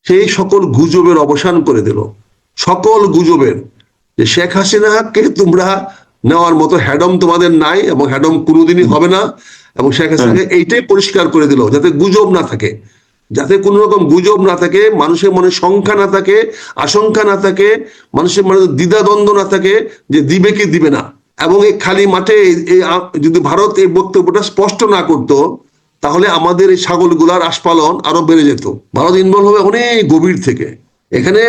সেই সকল গুজবের অবসান করে দিল। সকল গুজবের, যে শেখ হাসিনাকে তোমরা নেওয়ার মতো হ্যাডম তোমাদের নাই এবং হ্যাডম কোনোদিনই হবে না, এবং শেখ হাসিনাকে এইটাই পরিষ্কার করে দিল যাতে গুজব না থাকে, যাতে কোনো রকম গুজব না থাকে, মানুষের মনে সংখ্যা না থাকে, আশঙ্কা না থাকে, মানুষের মনে দ্বিধাদ্বন্দ্ব না থাকে যে দিবে কি দিবে না। এবং এই খালি মাঠে যদি ভারত এই বক্তব্যটা স্পষ্ট না করতো, তাহলে আমাদের এই ছাগলগুলার আস্পালন আরো বেড়ে যেত। ভারত ইনভলভ হবে অনেক গভীর থেকে। এখানে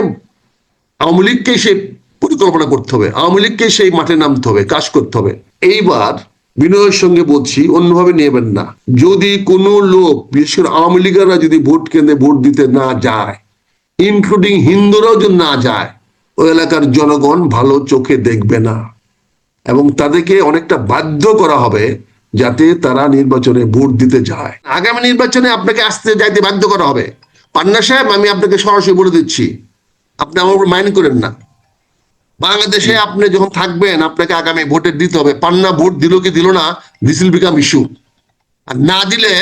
আওয়ামী লীগকেই সেই পরিকল্পনা করতে হবে, আওয়ামী লীগকেই সেই মাঠে নামতে হবে, কাজ করতে হবে। এইবার বিনয়ের সঙ্গে বলছি, অন্যভাবে নেবেন না। যদি কোনো লোক, বিশেষ করে আওয়ামী লীগেরা যদি ভোট কেন্দ্রে ভোট দিতে না যায়, ইনক্লুডিং হিন্দুরাও যদি না যায়, ওই এলাকার জনগণ ভালো চোখে দেখবে না, এবং তাদেরকে অনেকটা বাধ্য করা হবে যাতে তারা নির্বাচনে ভোট দিতে যায়। আগামী নির্বাচনে আপনাকে আসতে যাইতে বাধ্য করা হবে। পান্না সাহেব, আমি আপনাকে সরাসরি বলে দিচ্ছি, আপনি আমার উপর মাইন্ড করেন না। বাংলাদেশে আপনি যখন থাকবেন, আপনাকে আগামী ভোটে দিতে হবে। পান্না ভোট দিল কি দিল না, দিস উইল বিকাম ইস্যু। আর না দিলে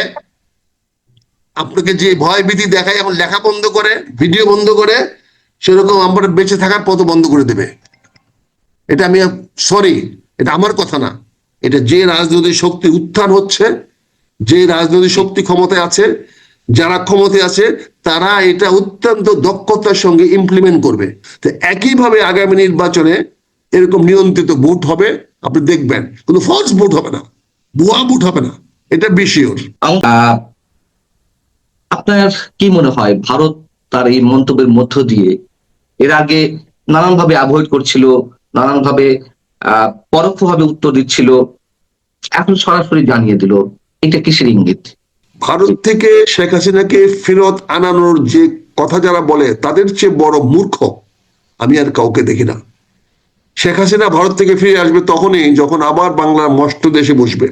আপনাকে যে ভয় ভীতি দেখায়, এখন লেখা বন্ধ করে, ভিডিও বন্ধ করে, সেরকম আমরা বেঁচে থাকার পথ বন্ধ করে দেবে। এটা আমি সরি, এটা আমার কথা না, এটা যে রাজনৈতিক শক্তি উত্থান হচ্ছে, যে রাজনৈতিক শক্তি ক্ষমতায় আছে, যারা ক্ষমতায় আছে, তারা এটা অত্যন্ত দক্ষতার সঙ্গে ইমপ্লিমেন্ট করবে। তো একইভাবে আগামী নির্বাচনে এরকম নিয়ন্ত্রিত ভোট হবে, আপনি দেখবেন কোনো ফলস ভোট হবে না, ভুয়া ভোট হবে না, এটা বিশিওর। আপনার কি মনে হয় ভারত তার এই মন্তব্যের মধ্য দিয়ে এর আগে নানানভাবে অ্যাভয়েড করছিল, নানানভাবে পরোক্ষভাবে উত্তর দিচ্ছিল, এখন সরাসরি জানিয়ে দিল, এটা কিসের ইঙ্গিত? ভারত থেকে শেখ হাসিনাকে ফেরত আনানোর যে কথা যারা বলে, তাদের চেয়ে বড় মূর্খ আমি আর কাউকে দেখি না। শেখ হাসিনা ভারত থেকে ফিরে আসবে তখনই যখন আবার বাংলার মস্ত দেশে বসবে।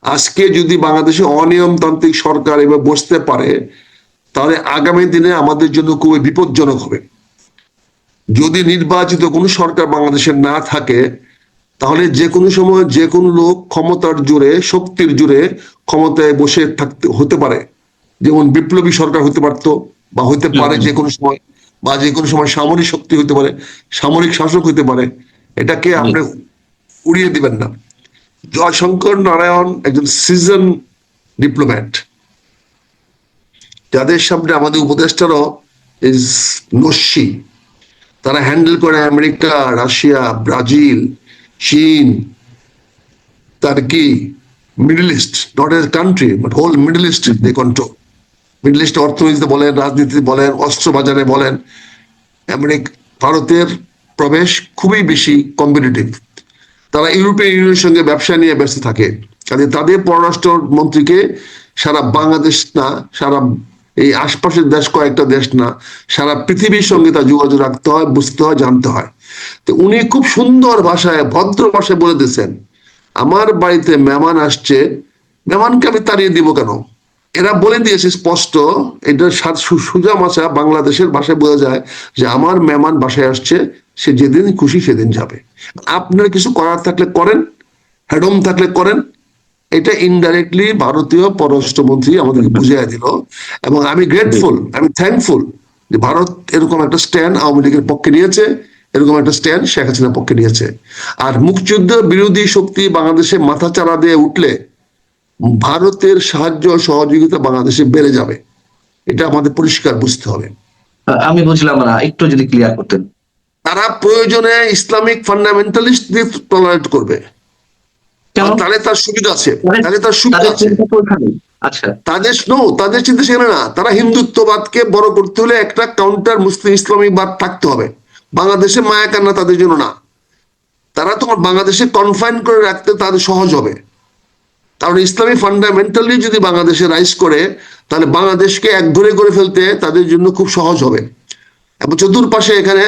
আজকে যদি বাংলাদেশে অনিয়মতান্ত্রিক সরকার এবার বসতে পারে, তাহলে আগামী দিনে আমাদের জন্য খুবই বিপজ্জনক হবে। যদি নির্বাচিত কোনো সরকার বাংলাদেশে না থাকে, তাহলে যে কোনো সময় যে কোনো লোক ক্ষমতার জোরে, শক্তির জোরে ক্ষমতায় বসে থাকতে হতে পারে। যেমন বিপ্লবী সরকার হতে পারত, বা হতে পারে যে কোনো সময়, বা যে কোনো সময় সামরিক শক্তি হতে পারে, সামরিক শাসক হতে পারে। এটাকে আপনি উড়িয়ে দিবেন না। জয়শঙ্কর নারায়ণ একজন সিজন ডিপ্লোম্যাট, যাদের সামনে আমাদের উপদেষ্টারও ইজ নস্যি। তারা হ্যান্ডেল করে আমেরিকা, রাশিয়া, ব্রাজিল, চীন, Turkey, middle east, not a country but whole middle east they control. Middle east অর্থনীতিতে বলেন, রাজনীতিতে বলেন, অস্ত্র বাজারে বলেন, ভারতের প্রবেশ খুবই বেশি কম্পিটিটিভ। তারা ইউরোপিয়ান ইউনিয়নের সঙ্গে ব্যবসা নিয়ে ব্যস্ত থাকে, কাজে তাদের পররাষ্ট্র মন্ত্রীকে সারা বাংলাদেশ না, সারা এই আশপাশের দেশ, কয়েকটা দেশ না, সারা পৃথিবীর সঙ্গে তার যোগাযোগ রাখতে হয়, বুঝতে হয়, জানতে হয়। তো উনি খুব সুন্দর ভাষায়, ভদ্র ভাষায় বলে দিয়েছেন, আমার বাড়িতে মেহমান আসছে, মেহমানকে আমি তাড়িয়ে দিব কেন? এরা বলে দিয়েছে স্পষ্ট, এটা সোজা ভাষা, বাংলাদেশের ভাষায় বোঝা যায় যে আমার মেহমান বাসায় আসছে, সে যেদিন খুশি সেদিন যাবে। আপনার কিছু করার থাকলে করেন, হ্যাডম থাকলে করেন। এটা ইনডাইরেক্টলি ভারতীয় পররাষ্ট্রমন্ত্রী আমাদেরকে বুঝিয়ে দিল, এবং আমি গ্রেটফুল, আমি থ্যাঙ্কফুল যে ভারত এরকম একটা স্ট্যান্ড আওয়ামী লীগের পক্ষে নিয়েছে, এরকম একটা স্ট্যান্ড শেখ হাসিনার পক্ষে নিয়েছে। আর মুক্তিযুদ্ধ বিরোধী শক্তি বাংলাদেশে মাথা চাড়া দিয়ে উঠলে ভারতের সাহায্য সহযোগিতা বাংলাদেশে বেড়ে যাবে, এটা আমাদের পরিষ্কার বুঝতে হবে। আমি বুঝলাম না, একটু যদি ক্লিয়ার করতেন। তারা প্রয়োজনে ইসলামিক ফান্ডামেন্টালিস্টদের টলারেট করবে, তাহলে তার সুবিধা আছে, তাহলে তার সুবিধা আছে। আচ্ছা, তাদের চিন্তা সেখানে না। তারা হিন্দুত্ববাদকে বড় করতে হলে একটা কাউন্টার মুসলিম ইসলামিকবাদ থাকতে হবে। বাংলাদেশে মায়া কান্না তাদের জন্য না। তারা তোমার বাংলাদেশে কনফাইন করে রাখতে তাদের সহজ হবে, কারণ ইসলামী ফান্ডামেন্টালি যদি বাংলাদেশে রাইজ করে, তাহলে বাংলাদেশকে এক ধরে করে ফেলতে তাদের জন্য খুব সহজ হবে। এবং চতুর্পাশে এখানে,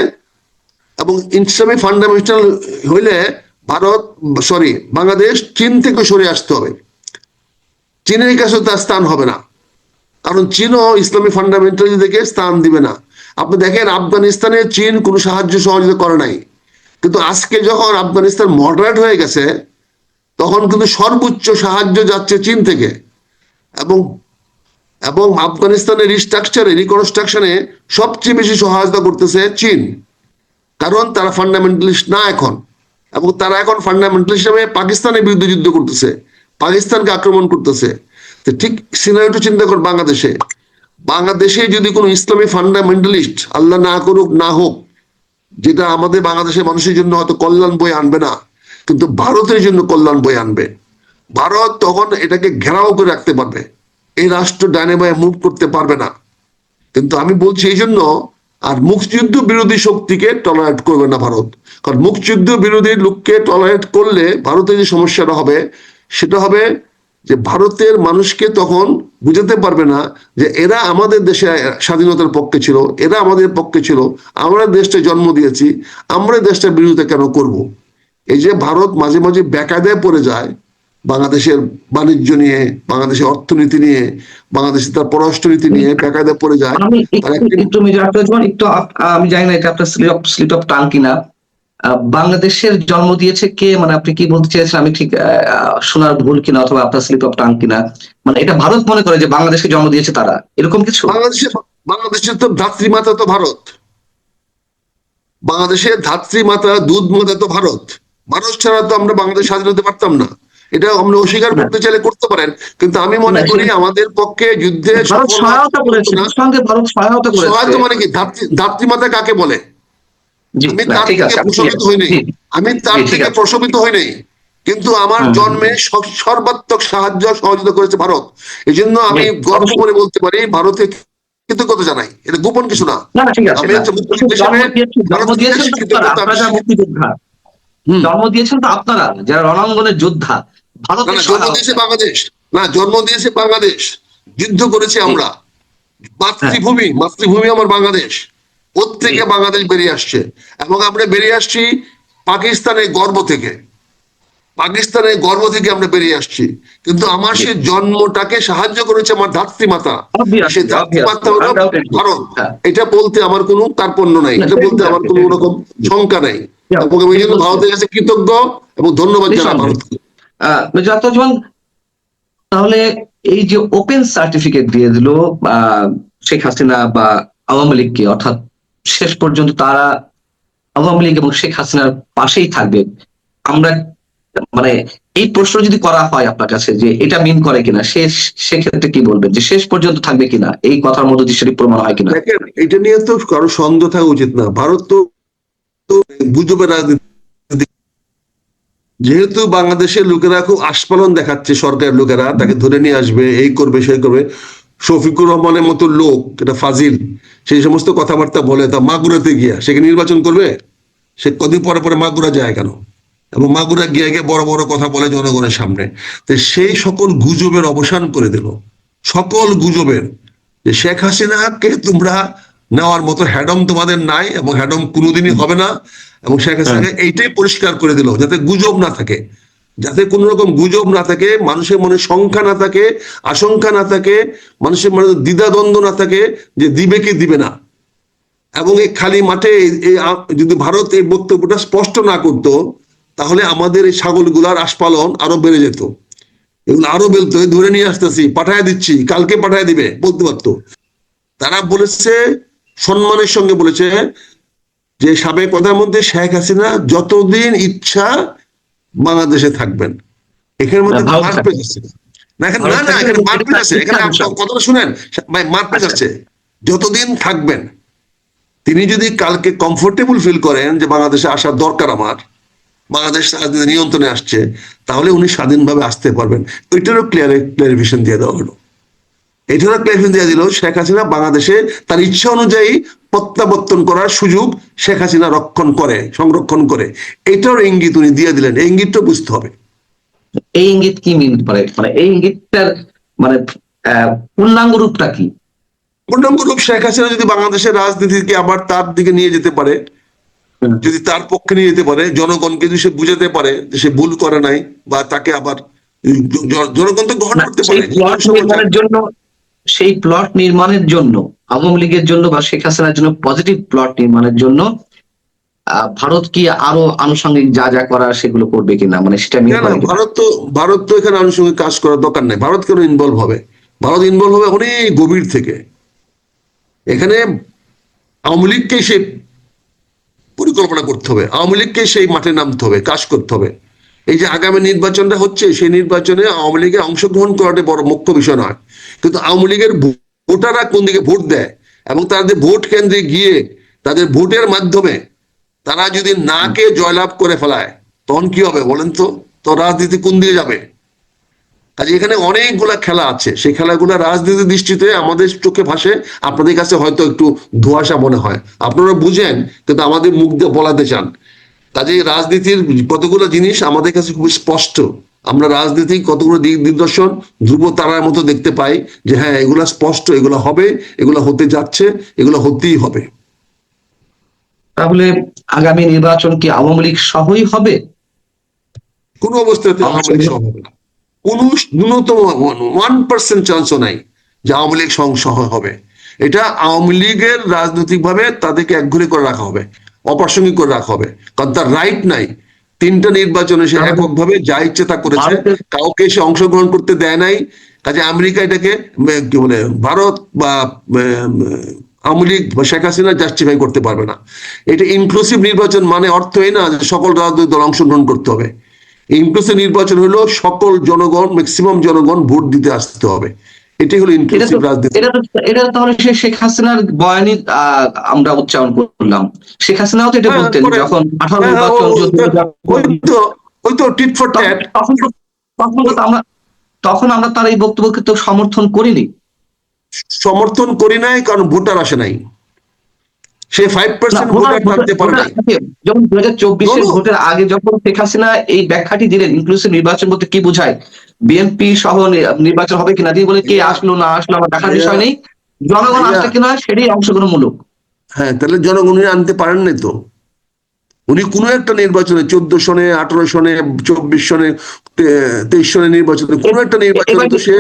এবং ইসলামী ফান্ডামেন্টাল হইলে বাংলাদেশ চীন থেকে সরে আসতে হবে। চীনের কাছে তার স্থান হবে না, কারণ চীনও ইসলামী ফান্ডামেন্টালিজম থেকে স্থান দিবে না। আপনি দেখেন আফগানিস্তানে চীন কোনো সাহায্য সহযোগিতা করে নাই, কিন্তু আজকে যখন আফগানিস্তান মডারেট হয়ে গেছে, তখন কিন্তু সর্বোচ্চ সাহায্য যাচ্ছে চীন থেকে। এবং এবং আফগানিস্তানের রিকনস্ট্রাকশনে সবচেয়ে বেশি সহায়তা করতেছে চীন, কারণ তারা ফান্ডামেন্টালিস্ট না এখন, এবং তারা এখন ফান্ডামেন্টালিস্ট হিসেবে পাকিস্তানের বিরুদ্ধে যুদ্ধ করতেছে, পাকিস্তানকে আক্রমণ করতেছে। তো ঠিক সিনারিওটা চিন্তা কর, বাংলাদেশে যদি কোনো ইসলামী ফান্ডামেন্টালিস্ট, আল্লাহ না করুক না হোক, যেটা আমাদের বাংলাদেশের মানুষের জন্য হয়তো কল্যাণ বয়ে আনবে না, কিন্তু ভারতের জন্য কল্যাণ বয়ে আনবে। ভারত তখন এটাকে ঘেরাও করে রাখতে পারবে, এই রাষ্ট্র ডানে বায়ে মুভ করতে পারবে না। কিন্তু আমি বলছি এই জন্য, আর মুক্তিযুদ্ধ বিরোধী শক্তিকে টলারেট করবে না ভারত, কারণ মুক্তিযুদ্ধ বিরোধী লোককে টলারেট করলে ভারতের যে সমস্যাটা হবে সেটা হবে যে ভারতের মানুষকে তখন বুঝাতে পারবে না যে এরা আমাদের দেশে স্বাধীনতার পক্ষে ছিল, এরা আমাদের পক্ষে ছিল, আমরা দেশটা জন্ম দিয়েছি, আমরা দেশটার বিরোধিতা কেন করব। এই যে ভারত মাঝে মাঝে বেকায়দায় পড়ে যায় বাংলাদেশের বাণিজ্য নিয়ে, বাংলাদেশের অর্থনীতি নিয়ে, বাংলাদেশের তার পররাষ্ট্রনীতি নিয়ে বেকায়দায় পড়ে যায়। আমি আমি জানি না এটা আপনার স্লিপ অফ টাং কিনা। বাংলাদেশের জন্ম দিয়েছে কে, মানে আপনি কি বলতে চেয়েছেন আমি ঠিক শোনার ভুল কিনা, অথবা আপনার স্লিপ অফ টাং কিনা, মানে এটা ভারত মনে করে যে বাংলাদেশকে জন্ম দিয়েছে তারা, এরকম কিছু? বাংলাদেশের তো ধাত্রীমাতা তো ভারত, বাংলাদেশের ধাত্রীমাতা দুধ মাতা তো ভারত। ভারত ছাড়া তো আমরা বাংলাদেশ স্বাধীন হতে পারতাম না। এটা আমরা অস্বীকার করতে চাইলে করতে পারেন, কিন্তু আমি মনে করি আমাদের পক্ষে যুদ্ধে সহায়তা মানে কি, ধাত্রীমাতা কাকে বলে? আমি তার থেকে প্রশমিত হই নাই, আমি তার থেকে প্রশমিত হই নাই, কিন্তু আমার জন্মে সর্বাত্মক সাহায্য সহযোগিতা করেছে ভারত। এই জন্য আমি গর্ব করে বলতে পারি ভারতের কৃতজ্ঞতা জানাই, এটা গোপন কিছু না। আমি জন্ম দিয়েছেন তো আপনারা যারা রণাঙ্গনের যোদ্ধা, জন্ম দিয়েছে বাংলাদেশ, না জন্ম দিয়েছে বাংলাদেশ, যুদ্ধ করেছি আমরা, মাতৃভূমি আমার বাংলাদেশ, ওর থেকে বাংলাদেশ বেরিয়ে আসছে, এবং আমরা বেরিয়ে আসছি পাকিস্তানের গর্ব থেকে, আমরা বেরিয়ে আসছি। কিন্তু আমার সেই জন্মটাকে সাহায্য করেছে আমার ধাত্রীমাতা, সেই ধাত্রীমাতা হলো ভারত। এটা বলতে আমার কোনো কার্পণ্য নাই, এটা বলতে আমার কোনো রকম শঙ্কা নাই, এবং আমি এই জন্য ভারতের কাছে কৃতজ্ঞ এবং ধন্যবাদ জানাই ভারতকে। তাহলে এই যে ওপেন সার্টিফিকেট দিয়ে দিল শেখ হাসিনা বা আওয়ামী লীগকে, অর্থাৎ শেষ পর্যন্ত তারা আওয়ামী লীগ এবং শেখ হাসিনার পাশেই থাকবে, আমরা মানে এই প্রশ্ন যদি করা হয় আপনার কাছে যে এটা মিন করে কিনা, সেক্ষেত্রে কি বলবেন যে শেষ পর্যন্ত থাকবে কিনা, এই কথার মধ্যে দিয়ে সেটি প্রমাণ হয় কিনা? দেখেন, এটা নিয়ে তো কারো সন্দেহ থাকা উচিত না। ভারত তো গুজবের রাজনীতি, যেহেতু বাংলাদেশের লোকেরা খুব আস্ফালন দেখাচ্ছে, সরকারের লোকেরা তাকে ধরে নিয়ে আসবে, এই করবে সেই করবে, শফিকুর রহমানের মতো লোক, এটা ফাজিল, সেই সমস্ত কথাবার্তা বলে, তা মাগুরাতে গিয়া সে নির্বাচন করবে? সে কদিন পরে পরে মাগুরা যায় কেন, এবং মাগুরা গিয়ে গিয়ে বড় বড় কথা বলে জনগণের সামনে। তো সেই সকল গুজবের অবসান করে দিল, সকল গুজবের, যে শেখ হাসিনাকে তোমরা নেওয়ার মতো হ্যাডম তোমাদের নাই, এবং হ্যাডম কোনোদিনই হবে না, এবং শেখ হাসিনাকে এইটাই পরিষ্কার করে দিল, যাতে গুজব না থাকে, যাতে কোন রকম গুজব না থাকে, মানুষের মনে সংখ্যা না থাকে, আশঙ্কা না থাকে, মানুষের মনে দ্বিধাদ্বন্দ্ব না থাকে যে দিবে কি দিবে না। এবং এই খালি মাঠে যদি ভারত এই বক্তব্যটা স্পষ্ট না করতো, তাহলে আমাদের এই ছাগলগুলার আস্ফালন আরো বেড়ে যেত, এগুলো আরো বলতো ধরে নিয়ে আসতেছি, পাঠায় দিচ্ছি, কালকে পাঠায় দিবে, বলতে পারতো। তারা বলেছে, সম্মানের সঙ্গে বলেছে যে সাবেক প্রধানমন্ত্রী শেখ হাসিনা যতদিন ইচ্ছা বাংলাদেশে থাকবেন। এখানের মধ্যে মারপেচ আছে, না এখানে, না না এখানে মারপেচ আছে, এখানে কথাটা শুনেন ভাই, মারপেচ আছে। যতদিন থাকবেন, তিনি যদি কালকে কমফোর্টেবল ফিল করেন যে বাংলাদেশে আসার দরকার আমার, বাংলাদেশ নিয়ন্ত্রণে আসছে, তাহলে উনি স্বাধীনভাবে আসতে পারবেন। ওইটারও ক্লিয়ারিফিকেশন দিয়ে দেওয়া হলো, এটারও ক্লিয়ারিফিকেশন দিয়ে দিল শেখ হাসিনা বাংলাদেশে তার ইচ্ছা অনুযায়ী প্রত্যাবর্তন করার সুযোগ শেখ হাসিনা সংরক্ষণ করে, এটার ইঙ্গিত উনি দিয়ে দিলেন। এই ইঙ্গিতটা বুঝতে হবে। এই ইঙ্গিত কি মিন করে, মানে এই ইঙ্গিতটার মানে পূর্ণাঙ্গ রূপটা কি? পূর্ণাঙ্গ রূপ, শেখ হাসিনা যদি বাংলাদেশের রাজনীতিকে আবার তার দিকে নিয়ে যেতে পারে, যদি তার পক্ষে নিয়ে যেতে পারে, জনগণকে যদি সে বুঝাতে পারে যে সে ভুল করে নাই, বা তাকে আবার জনগণ তো গ্রহণ করতে পারে। সেই প্লট নির্মাণের জন্য আওয়ামী লীগের জন্য বা শেখ হাসিনার জন্য পজিটিভ প্লট নির্মাণের জন্য ভারত কি আরো আনুষঙ্গিক যা যা করার সেগুলো করবে কিনা, মানে সেটা ভারত তো এখানে আনুষঙ্গিক কাজ করার দরকার নেই। ভারত কেন ইনভলভ হবে? ভারত ইনভলভ হবে অনেক গভীর থেকে। এখানে আওয়ামী লীগকে সে পরিকল্পনা করতে হবে, আওয়ামী লীগকে সেই মাঠে নামতে হবে, কাজ করতে হবে। এই যে আগামী নির্বাচনটা হচ্ছে, সেই নির্বাচনে আওয়ামী লীগের অংশগ্রহণ করাটা বড় মুখ্য বিষয় নয়, কিন্তু আওয়ামী লীগের ভোটাররা কোন দিকে ভোট দেয় এবং তাদের ভোট কেন্দ্রে গিয়ে তাদের ভোটের মাধ্যমে তারা যদি নাকে জয়লাভ করে ফেলায়, তখন কি হবে বলেন তো? তো রাজনীতি কোন দিকে যাবে? কাজে এখানে অনেকগুলা খেলা আছে, সেই খেলাগুলো রাজনীতির দৃষ্টিতে আমাদের চোখে ভাসে, আপনাদের কাছে হয়তো একটু ধোঁয়াশা মনে হয়, আপনারা বুঝেন কিন্তু আমাদের মুখ দিয়ে বলাতে চান। কাজে রাজনীতির কতগুলো জিনিস আমাদের কাছে খুব স্পষ্ট, আমরা রাজনীতি কতগুলো দিক নির্দেশন ধ্রুব তারার মতো দেখতে পাই যে হ্যাঁ এগুলা স্পষ্ট, এগুলো হবে, এগুলো হতে যাচ্ছে, এগুলো হতেই হবে। তাহলে আগামী নির্বাচন কি আওয়ামী লীগ সহই হবে? কোনো অবস্থাতে আওয়ামী লীগ সহ হবে না, কোনো ন্যূনতম 1% চান্সও নাই যে আওয়ামী লীগ সহ হবে। এটা আওয়ামী লীগের রাজনৈতিকভাবে তাদেরকে একঘরে করে রাখা হবে, অপ্রাসঙ্গিক করে রাখা হবে, কারণ তার রাইট নাই। 3টা নির্বাচনে সে এককভাবে যা ইচ্ছে তা করেছে, কাউকে সে অংশগ্রহণ করতে দেয় নাই। কাজে আমেরিকা এটাকে কি বলে, ভারত বা আওয়ামী লীগ বা শেখ হাসিনা জাস্টিফাই করতে পারবে না। এটা ইনক্লুসিভ নির্বাচন মানে অর্থ এই না যে সকল রাজনৈতিক দল অংশগ্রহণ করতে হবে। ইনক্লুসিভ নির্বাচন হলো সকল জনগণ, ম্যাক্সিমাম জনগণ ভোট দিতে আসতে হবে, এটাই হলো ইনক্লুসিভ রাজনীতি। এটা তাহলে শেখ হাসিনার বয়ানই আমরা উচ্চারণ করলাম। শেখ হাসিনাও তো এটা বলতেন যখন 18 নির্বাচন, ওই তো টিট ফর ট্যাট। তখন আমরা তার এই বক্তব্যকে তো সমর্থন করিনি। সমর্থন করি নাই কারণ ভোটার আসে নাই, সে 5% ভোটার টানতে পারে নাই। যখন 2024 ভোটের আগে যখন শেখ হাসিনা এই ব্যাখ্যাটি দিলেন ইনক্লুসিভ নির্বাচন বলতে কি বোঝায়, বিএনপি সহ নির্বাচন হবে কিনা, তিনি বলে কে আসলো না আসলো আমার দেখার বিষয় নেই, জনগণ আসলে কিনা সেটাই অংশগ্রহণমূলক। হ্যাঁ, তাহলে জনগণ আনতে পারেন নাই তো। উনি কোনো একটা নির্বাচনে 14 সনে, 18 সনে, 24 সনে, 23 সনে নির্বাচনে, কোনো একটা নির্বাচনে তো সে,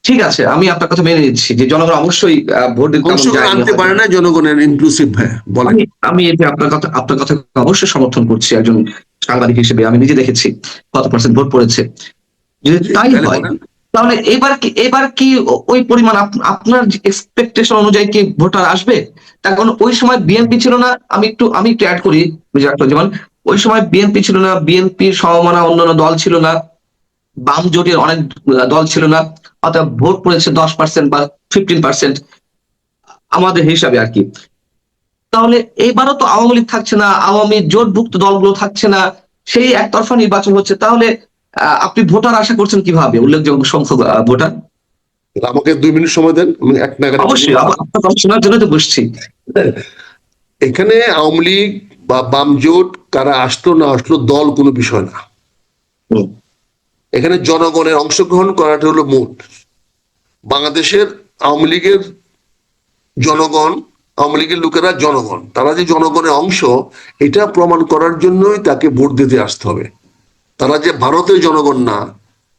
ঠিক আছে আমি আপনার কথা মেনে নিচ্ছি যে জনগণ অবশ্যই ভোট দিতে আনতে পারে না জনগণের ইনক্লুসিভ। হ্যাঁ বলেন। আমি এতে আপনার কথা অবশ্যই সমর্থন করছি, একজন সাংবাদিক হিসেবে আমি নিজে দেখেছি কত পার্সেন্ট ভোট পড়েছে। যদি তাই হয় তাহলে এবার কি ওই পরিমাণ আপনার এক্সপেকটেশন অনুযায়ী কি ভোটার আসবে? তার কারণ ওই সময় বিএনপি ছিল না, আমি একটু অ্যাড করি যেমন ওই সময় বিএনপি ছিল না, বিএনপির সমমানা অন্যান্য দল ছিল না, বাম জোটের অনেক দল ছিল না, অর্থাৎ ভোট পড়েছে 10% বা 15% আমাদের হিসাবে আর কি। তাহলে এইবারও তো আওয়ামী লীগ থাকছে না, আওয়ামী জোটভুক্ত দলগুলো থাকছে না, সেই একতরফা নির্বাচন হচ্ছে। তাহলে আপনি ভোটার আশা করছেন কিভাবে, উল্লেখযোগ্য সংখ্যক ভোটার? আমাকে 2 মিনিট সময় দেন, আমি এক নাগারে অবশ্যই আপনার কথা শোনার জন্য তো বসছি। এখানে আওয়ামী লীগ বা বাম জোট কারা আসলো না আসলো দল কোনো বিষয় না, এখানে জনগণের অংশগ্রহণ করাটা হলো মূল। বাংলাদেশের আওয়ামী লীগের জনগণ, আওয়ামী লীগের লোকেরা জনগণ, তারা যে জনগণের অংশ এটা প্রমাণ করার জন্যই তাকে ভোট দিতে আসতে হবে। তারা যে ভারতের জনগণ না,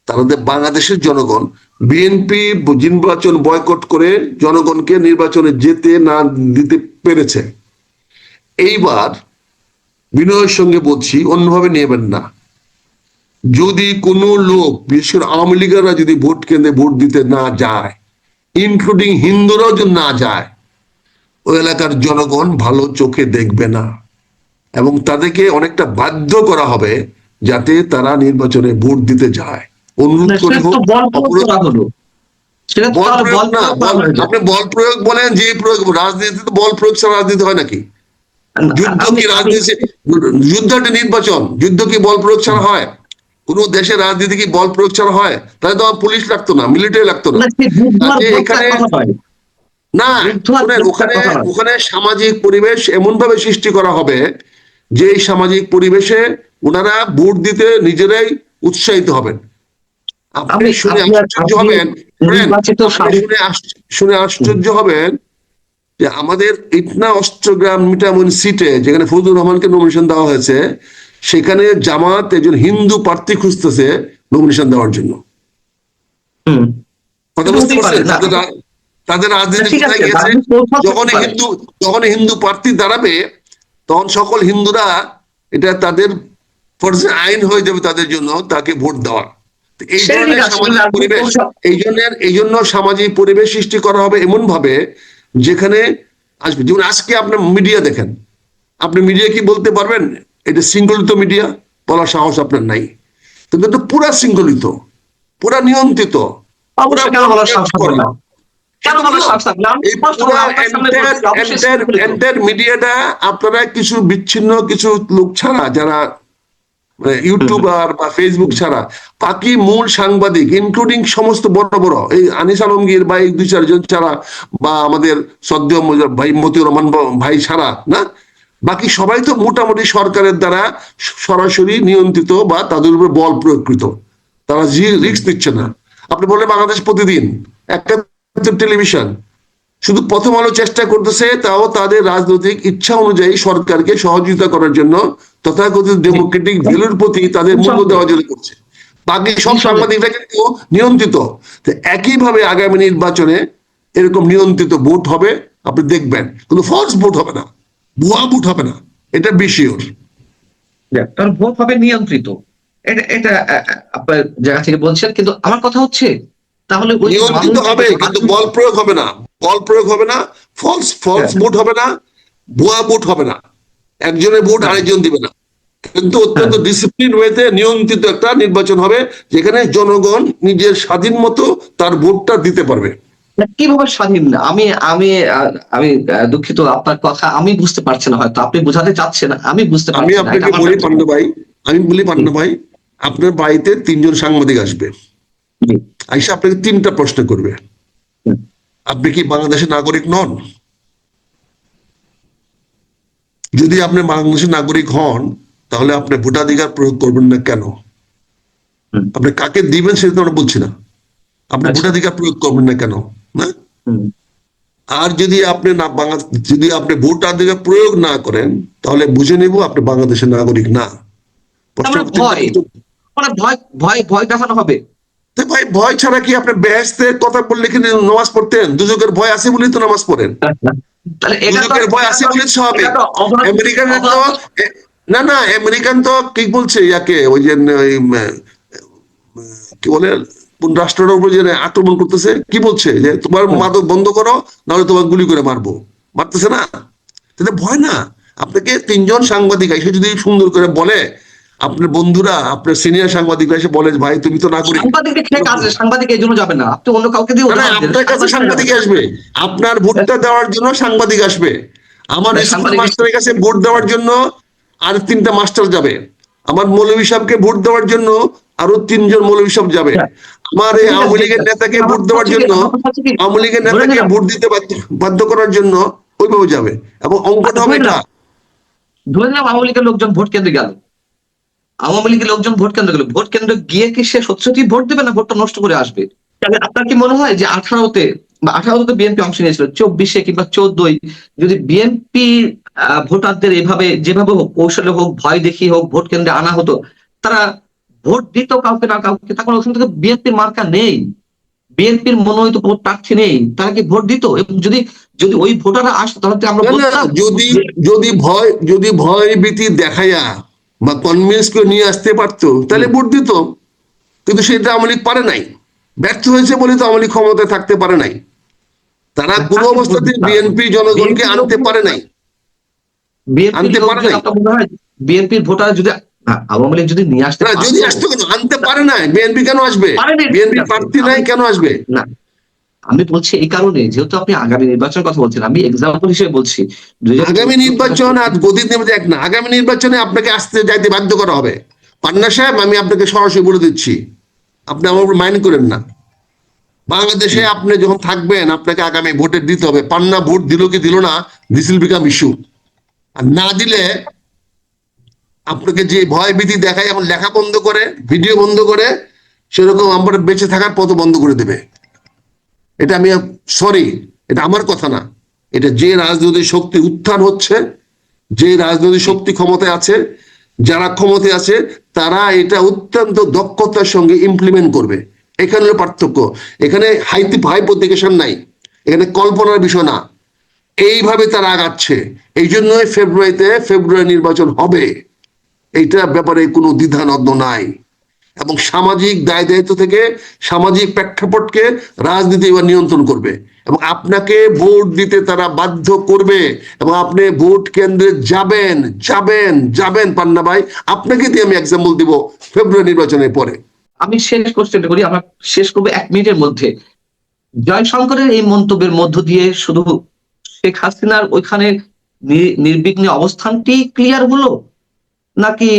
তারা যে বাংলাদেশের জনগণ। বিএনপি নির্বাচন বয়কট করে জনগণকে নির্বাচনে যেতে না দিতে পেরেছে। এইবার বিনয়ের সঙ্গে বলছি, অন্যভাবে নেবেন না। যদি কোনো লোক, বিশেষ করে আওয়ামী লীগেরা যদি ভোট কেন্দ্রে ভোট দিতে না যায়, ইনক্লুডিং হিন্দুরাও যদি না যায়, ওই এলাকার জনগণ ভালো চোখে দেখবে না এবং তাদেরকে অনেকটা বাধ্য করা হবে যাতে তারা নির্বাচনে ভোট দিতে যায়। অনুরোধ করে হোক, আপনি বল প্রয়োগ বলেন, যে প্রয়োগ, রাজনীতিতে বল প্রয়োগ ছাড়া রাজনীতি হয় নাকি? যুদ্ধ কি রাজনীতি? যুদ্ধ একটা নির্বাচন, যুদ্ধ কি বল প্রয়োগ ছাড়া হয়? কোন দেশের রাজনীতি কি বল প্রয়োগ ছাড়া হয়? তাহলে তো পুলিশ লাগতো না, মিলিটারি লাগতো না। এখানে না, ওখানে সামাজিক পরিবেশ এমন ভাবে সৃষ্টি করা হবে যে এই সামাজিক পরিবেশে ওনারা ভোট দিতে নিজেরাই উৎসাহিত হবেন। আপনি শুনে আশ্চর্য হবেন, শুনে আশ্চর্য হবেন যে আমাদের ইটনা অষ্টগ্রাম মিঠামইন সিটে যেখানে ফজলুর রহমানকে নমিনেশন দেওয়া হয়েছে, সেখানে জামাত একজন হিন্দু প্রার্থী খুঁজতেছে নমিনেশন দেওয়ার জন্য। কথা বুঝতে পারছেন? তাদের রাজনীতি কোথায় গেছে? যখন হিন্দু প্রার্থী দাঁড়াবে তখন সকল হিন্দুরা, এটা তাদের ফরজে আইন হয়ে যাবে তাদের জন্য তাকে ভোট দেওয়া। এই সেই ধরনের কাজ সামাজিক রাজনৈতিক পরিবেশ, কৌশল। এই জন্য সামাজিক পরিবেশ সৃষ্টি করা হবে এমন ভাবে যেখানে আসবে। যেমন আজকে আপনার মিডিয়া দেখেন, আপনি মিডিয়া কি বলতে পারবেন এটা শৃঙ্খলিত মিডিয়া? বলার সাহস আপনার নাই। কিন্তু এটা পুরা শৃঙ্খলিত, পুরা নিয়ন্ত্রিত, পুরা অবশ্যই কেন বলার সাহস থাকবে করে। না? কেন বলার সাহস থাকবে না? আমি এই স্পষ্ট পুরা আপনার সামনে বলছি, অবশ্যই শৃঙ্খলিত। এন্টার মিডিয়াটা আপনারা কিছু বিচ্ছিন্ন কিছু লোক ছাড়া, যারা হুম, ইউটিউবার বা ফেসবুক হুম, ছাড়া বাকি মূল সাংবাদিক ইনক্লুডিং সমস্ত বড় বড় এই আনিস আলমগীর বা এই দুই চারজন ছাড়া, বা আমাদের সদ্য ভাই মতিউর রহমান ভাই ছাড়া না, বাকি সবাই তো মোটামুটি সরকারের দ্বারা সরাসরি নিয়ন্ত্রিত বা তাদের উপর বল প্রয়োগকৃত। তারা যে হুম। রিস্ক নিচ্ছে না। আপনি বললেন বাংলাদেশ প্রতিদিন, একটা টেলিভিশন, শুধু প্রথম আলো চেষ্টা করতেছে, তাও তাদের রাজনৈতিক ইচ্ছা অনুযায়ী সরকারকে সহযোগিতা করার জন্য, তথাকথিত জি। ডেমোক্রেটিক ভ্যালুর প্রতি তাদের মূল্য নিঃসন্দেহে, দেওয়ার জন্য করছে। বাকি সব নিঃসন্দেহে। সাংবাদিকরা কিন্তু নিয়ন্ত্রিত। তো একইভাবে আগামী নির্বাচনে এরকম নিয়ন্ত্রিত ভোট হবে, আপনি দেখবেন, কিন্তু ফলস ভোট হবে না, ভুয়া ভোট হবে না, এটা বিশিওর। কারণ ভোট হবে নিয়ন্ত্রিত। এটা এটা আপনার জায়গা থেকে বলছেন, কিন্তু আমার কথা হচ্ছে তাহলে ওই নিয়ন্ত্রিত মানুষ হবে কিন্তু বল প্রয়োগ হবে না, বল প্রয়োগ হবে না, ফলস ফলস হ্যাঁ, ভোট হবে না, ভুয়া ভোট হবে না, একজনের ভোট হ্যাঁ, আরেকজন দিবে না, কিন্তু হ্যাঁ। অত্যন্ত ডিসিপ্লিন ওয়েতে নিয়ন্ত্রিত একটা নির্বাচন হবে, যেখানে জনগণ নিজের স্বাধীন মতো তার ভোটটা দিতে পারবে। না, কিভাবে স্বাধীন? আমি আমি আমি দুঃখিত, আপনার কথা আমি বুঝতে পারছি না, হয়তো আপনি বোঝাতে চাচ্ছেন, আমি বুঝতে আমি পারছি না, এটা আপনাকে আমার বলি ব্যর্থতা। পান্না ভাই, আমি বলি জি, পান্না ভাই, আপনার বাড়িতে তিনজন সাংবাদিক আসবে, জি, আইসা আপনাকে তিনটা প্রশ্ন করবে। হুম, আপনি কি বাংলাদেশের নাগরিক নন? যদি আপনি বাংলাদেশের নাগরিক হন, তাহলে আপনি ভোটাধিকার প্রয়োগ করবেন না কেন? হুম, আপনি কাকে দিবেন সেটা তো আমরা বলছি না, আপনি আচ্ছা, ভোটাধিকার প্রয়োগ করবেন না কেন? না। হুম। আর যদি আপনি না যদি আপনি ভোটাধিকার প্রয়োগ না করেন, তাহলে বুঝে নেব আপনি বাংলাদেশের নাগরিক না। প্রশ্ন আমরা ভয়, মানে ভয় ভয় ভয় দেখানো হবে। তো ভাই, ভয় ছাড়া কি আপনি বেহেশতের কথা বললে কি নামাজ পড়তেন? দুজকের ভয় আছে বলেই তো নামাজ পড়েন। তাহলে দুজকের ভয় আছে বলে স্বাভাবিক। এটা তো অবাধ, আমেরিকান তো অবাধ। না না, আমেরিকান তো কি বলছে ইয়াকে, ওই যে ওই কি বলে, কোন রাষ্ট্রের উপর যে আক্রমণ করতেছে, কি বলছে যে তোমার হুম। মাদক বন্ধ করো, নাহলে তোমার গুলি করে মারবো। মারতেছে না? তাহলে ভয় না। আপনাকে তিনজন সাংবাদিক এসে যদি সুন্দর করে বলে, আপনার বন্ধুরা, আপনার সিনিয়র সাংবাদিকরা এসে বলে, ভাই তুমি তো নাগরিক, সাংবাদিক খেয়ে কাজ, সাংবাদিক এই জন্য যাবে না, আপনি অন্য কাউকে দিয়ে না না, উদাহরণ দেন, আপনার কাছে সাংবাদিক আসবে, আপনার ভোটটা দেওয়ার জন্য সাংবাদিক আসবে। আমার স্কুল সাংবাদিক। মাস্টারের কাছে ভোট দেওয়ার জন্য আর তিনটা মাস্টার যাবে। আমার মৌলভী সাহেবকে ভোট দেওয়ার জন্য আরো তিনজন মৌলভী সাহেব যাবে। আমার এই ঠিক আওয়ামী আছে, লীগের নেতাকে আমার ভোট কথা দেওয়ার হচ্ছে কি, জন্য, আমার কথা হচ্ছে কি, আওয়ামী লীগের ধরে নেতাকে নিলাম, ভোট দিতে বাধ্য করার জন্য ওইভাবে যাবে, এবং অঙ্কটা আচ্ছা হবে ধরে এটা। নিলাম, ধরে নিলাম আওয়ামী লীগের লোকজন ভোট কেন্দ্রে গেল, আওয়ামী লীগের লোকজন ভোট কেন্দ্রে গেল, ভোট কেন্দ্রে গিয়ে কি সে সত্যি সত্যি ভোট দেবে না ভোটটা নষ্ট করে আসবে? তাহলে আপনার কি মনে হয় যে 18-তে বা 18-তে বিএনপি অংশ নিয়েছিল, 24-এ কিংবা 14-ই যদি বিএনপি ভোটারদের এভাবে যেভাবে হোক, কৌশলে হোক, ভয় দেখিয়ে হোক ভোট কেন্দ্রে আনা হতো, তারা ভোট দিত কাউকে না কাউকে, তখন ওখান থেকে বিএনপির মার্কা নেই, বিএনপির মনোনীত প্রার্থী নেই, তারা কি ভোট দিত? এবং যদি যদি ওই ভোটাররা আসতো তাহলে কি আমরা না না, বলতাম যদি যে যদি ভয় ভীতি দেখাইয়া বা কনভিন্স করে নিয়ে আসতে পারতো, তাহলে ভোট দিত। কিন্তু সেটা আওয়ামী লীগ পারে নাই, ব্যর্থ হয়েছে বলে তো আওয়ামী লীগ ক্ষমতায় থাকতে পারে নাই। তারা কোনো কাকে ভোট অবস্থাতে দিতাম? বিএনপি জনগণকে বিএনপির আনতে লোকজন, পারে নাই, বিএনপির আনতে পারে লোকজন নাই। আপনার মনে হয় বিএনপির ভোটার যদি আওয়ামী লীগ যদি নিয়ে আসতে না, যদি পারতো, আসতো কেন, আনতে পারে নাই, বিএনপি কেন আসবে? পারেনি, ঠিক বিএনপি আছে, প্রার্থী নাই, আমি কেন আসবে? না, আমি বলছি এই কারণে, যেহেতু আপনি আগামী নির্বাচনের কথা বলছেন, আমি এক্সাম্পল হিসেবে বলছি আগামী 2024 নির্বাচন আর গদির নেমে এক না, আগামী নির্বাচনে আপনাকে আসতে যাইতে বাধ্য করা হবে। পান্না সাহেব, আমি আপনাকে সরাসরি বলে দিচ্ছি, আপনি আমার উপর মাইন্ড করেন না। বাংলাদেশে আপনি যখন থাকবেন, আপনাকে আগামী ভোটে দিতে হবে। পান্না ভোট দিল কি দিল না, দিস উইল বিকাম ইস্যু। আর না দিলে আপনাকে যে ভয় ভীতি দেখায়, এখন লেখা বন্ধ করে, ভিডিও বন্ধ করে, সেরকম আমরা বেঁচে থাকার পথ বন্ধ করে দেবে। এটা আমি, সরি, এটা আমার কথা না, এটা যে রাজনৈতিক শক্তি উত্থান হচ্ছে, যে রাজনৈতিক শক্তি ক্ষমতায় আছে, যারা ক্ষমতায় আছে, তারা এটা অত্যন্ত দক্ষতার সঙ্গে ইমপ্লিমেন্ট করবে। এখানে হলো পার্থক্য। এখানে হাইপোথিকেশন নাই, এখানে কল্পনার বিষয় না, এইভাবে তারা আগাচ্ছে। এই জন্যই ফেব্রুয়ারি নির্বাচন হবে, এইটার ব্যাপারে কোনো দ্বিধানদ্ব নাই। এবং সামাজিক দায় দায়িত্ব থেকে সামাজিক প্রেক্ষাপটকে রাজনীতি এবার নিয়ন্ত্রণ করবে এবং আপনাকে ভোট দিতে তারা বাধ্য করবে এবং আপনি ভোট কেন্দ্রে যাবেন যাবেন যাবেন পান্না ভাই। আপনাকে দিয়ে আমি এক্সাম্পল দিব ফেব্রুয়ারি নির্বাচনের পরে। আমি শেষ কোশ্চেনটা করি, আমরা শেষ করবো 1 মিনিটের মধ্যে। জয়শঙ্করের এই মন্তব্যের মধ্য দিয়ে শুধু শেখ হাসিনার ওইখানে নির্বিঘ্নে অবস্থানটি ক্লিয়ার হলো, নাকি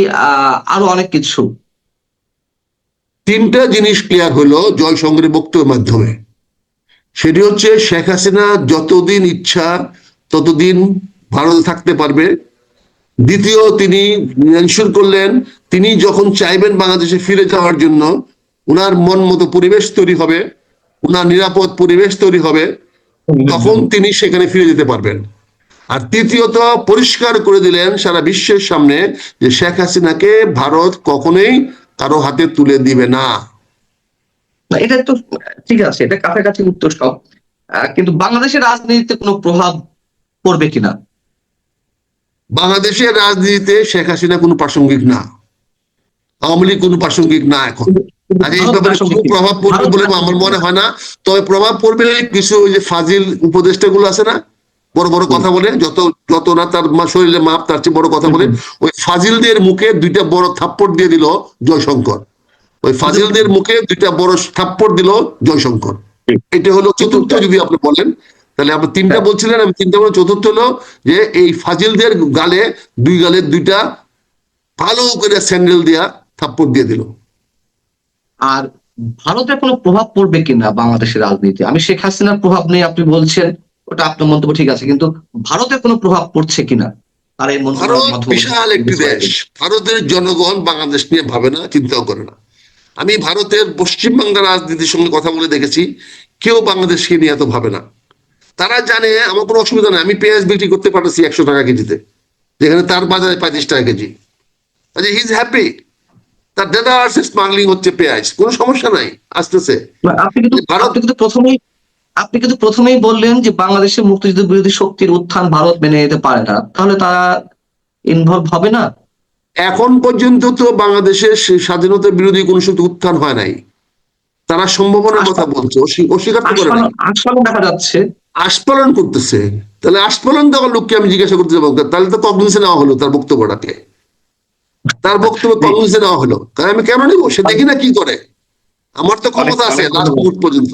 আরো অনেক কিছু? তিনটা জিনিস ক্লিয়ার হলো জয়শঙ্করের বক্তব্যের মাধ্যমে। সেটি হচ্ছে শেখ হাসিনা যতদিন ইচ্ছা ততদিন ভারতে থাকতে পারবে। দ্বিতীয়, তিনি মেনশন করলেন তিনি যখন চাইবেন বাংলাদেশে ফিরে যাওয়ার জন্য ওনার মন মতো পরিবেশ তৈরি হবে, ওনার নিরাপদ পরিবেশ তৈরি হবে, তখন তিনি সেখানে ফিরে যেতে পারবেন। আর তৃতীয়ত, পরিষ্কার করে দিলেন সারা বিশ্বের সামনে যে শেখ হাসিনাকে ভারত কখনোই কারো হাতে তুলে দিবে না। না, এটা তো ঠিক আছে, এটা কাছাকাছি উত্তর সব, কিন্তু বাংলাদেশের রাজনীতিতে কোনো প্রভাব পড়বে কিনা? বাংলাদেশের রাজনীতিতে শেখ হাসিনা কোনো প্রাসঙ্গিক না, আওয়ামী লীগ কোনো প্রাসঙ্গিক না এখন। আর এই ব্যাপারে খুব প্রভাব পড়বে বলে আমার মনে হয় না। তবে প্রভাব পড়বে কিছু ওই যে ফাজিল উপদেষ্টা গুলো আছে না, বড় বড় কথা বলে, যত না তার শরীরে মাপ তার চেয়ে বড় কথা বলে, ওই ফাজিলদের মুখে দুইটা বড় থাপ্পড় দিয়ে দিল জয়শঙ্কর। ওই ফাজিলদের মুখে দুইটা বড় থাপ্পড় দিল জয়শঙ্কর। এটা হলো চতুর্থ। যদি আপনি বলেন তাহলে আপনি তিনটা বলছিলেন, আমি তিনটা বলে চতুর্থ হলো যে এই ফাজিলদের গালে দুইটা ভালো করে স্যান্ডেল দিয়া থাপ্পড় দিয়ে দিল। আর ভারতের কোনো প্রভাব পড়বে কিনা বাংলাদেশের রাজনীতি? আমি শেখ হাসিনার প্রভাব নেই আপনি বলছেন, ওটা আপনার মন্তব্য ঠিক আছে, কিন্তু ভারতের কোনো প্রভাব পড়ছে কিনা আর এই ভারত বিশাল একটি দেশ। ভারতের জনগণ বাংলাদেশ নিয়ে ভাবে না, চিন্তাও করে না। আমি ভারতের পশ্চিমবাংলার রাজনীতির সঙ্গে কথা বলে দেখেছি, কেউ বাংলাদেশকে নিয়ে এত ভাবে না। তারা জানে আমার কোনো অসুবিধা নেই, আমি পেঁয়াজ বিক্রি করতে পারতেছি 100 টাকা কেজিতে, যেখানে তার বাজারে 35 টাকা কেজি। He is happy. তার দাদা আসছে, স্মাগলিং হচ্ছে পেঁয়াজ, কোনো সমস্যা নাই, আসতেছে। আপনি কিন্তু প্রথমেই বললেন যে বাংলাদেশের মুক্তিযুদ্ধ বিরোধী শক্তির উত্থান ভারত মেনে নিতে পারে না, তাহলে তারা ইনভলভ হবে না? এখন পর্যন্ত তো বাংলাদেশের স্বাধীনতা বিরোধী কোন শক্তি উত্থান হয় নাই। তারা সম্ভাবনার কথা বলছে, অস্বীকার তো করে না। আস্ফালন দেখা যাচ্ছে, আস্ফালন করতেছে। তাহলে আস্ফালন দেওয়ার লোককে আমি জিজ্ঞাসা করতে যাবো, তাহলে তো কগনিজে নেওয়া হলো তার বক্তব্যটাকে, তার বক্তব্য কগনিজে নেওয়া হলো। কারণ আমি কেন নিবো? সে দেখি না কি করে। আমার তো ক্ষমতা আছে লাস্ট মুহূর্ত পর্যন্ত।